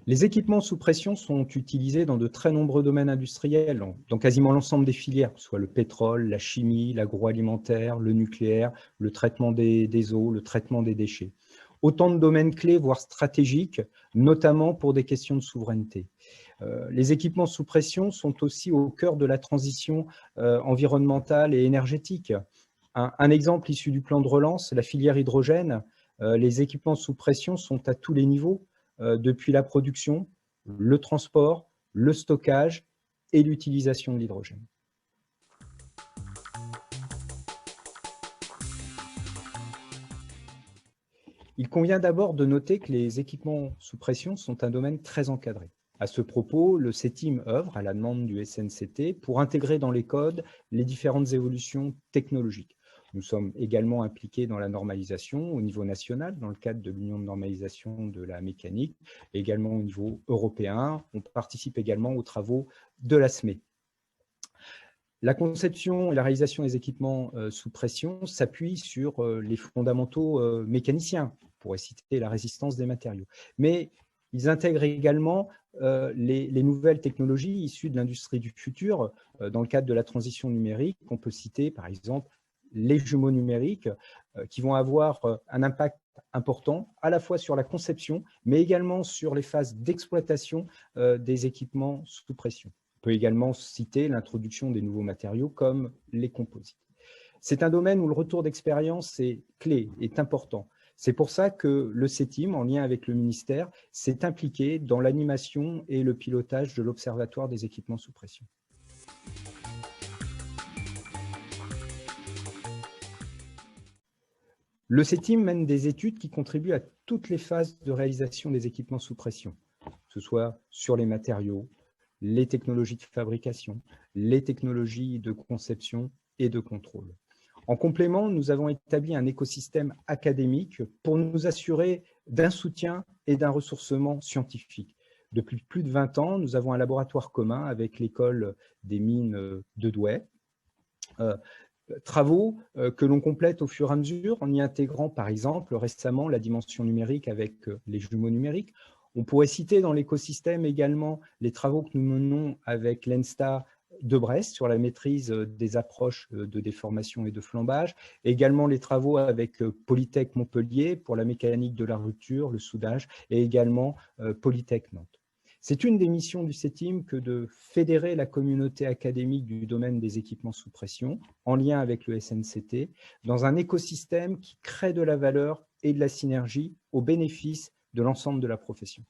Les équipements sous pression sont utilisés dans de très nombreux domaines industriels, dans quasiment l'ensemble des filières, que ce soit le pétrole, la chimie, l'agroalimentaire, le nucléaire, le traitement des eaux, le traitement des déchets. Autant de domaines clés, voire stratégiques, notamment pour des questions de souveraineté. Les équipements sous pression sont aussi au cœur de la transition environnementale et énergétique. Un exemple issu du plan de relance, la filière hydrogène, les équipements sous pression sont à tous les niveaux, depuis la production, le transport, le stockage et l'utilisation de l'hydrogène. Il convient d'abord de noter que les équipements sous pression sont un domaine très encadré. À ce propos, le CETIM œuvre, à la demande du SNCT, pour intégrer dans les codes les différentes évolutions technologiques. Nous sommes également impliqués dans la normalisation au niveau national, dans le cadre de l'Union de normalisation de la mécanique, et également au niveau européen. On participe également aux travaux de la SME. La conception et la réalisation des équipements sous pression s'appuient sur les fondamentaux mécaniciens, on pourrait citer la résistance des matériaux. Mais ils intègrent également les nouvelles technologies issues de l'industrie du futur dans le cadre de la transition numérique. On peut citer par exemple les jumeaux numériques qui vont avoir un impact important à la fois sur la conception, mais également sur les phases d'exploitation des équipements sous pression. On peut également citer l'introduction des nouveaux matériaux comme les composites. C'est un domaine où le retour d'expérience est clé, est important. C'est pour ça que le CETIM, en lien avec le ministère, s'est impliqué dans l'animation et le pilotage de l'Observatoire des équipements sous pression. Le CETIM mène des études qui contribuent à toutes les phases de réalisation des équipements sous pression, que ce soit sur les matériaux, les technologies de fabrication, les technologies de conception et de contrôle. En complément, nous avons établi un écosystème académique pour nous assurer d'un soutien et d'un ressourcement scientifique. Depuis plus de 20 ans, nous avons un laboratoire commun avec l'école des mines de Douai. Travaux que l'on complète au fur et à mesure en y intégrant par exemple récemment la dimension numérique avec les jumeaux numériques. On pourrait citer dans l'écosystème également les travaux que nous menons avec l'ENSTA de Brest sur la maîtrise des approches de déformation et de flambage, également les travaux avec Polytech Montpellier pour la mécanique de la rupture, le soudage, et également Polytech Nantes. C'est une des missions du CETIM que de fédérer la communauté académique du domaine des équipements sous pression, en lien avec le SNCT, dans un écosystème qui crée de la valeur et de la synergie au bénéfice de l'ensemble de la profession.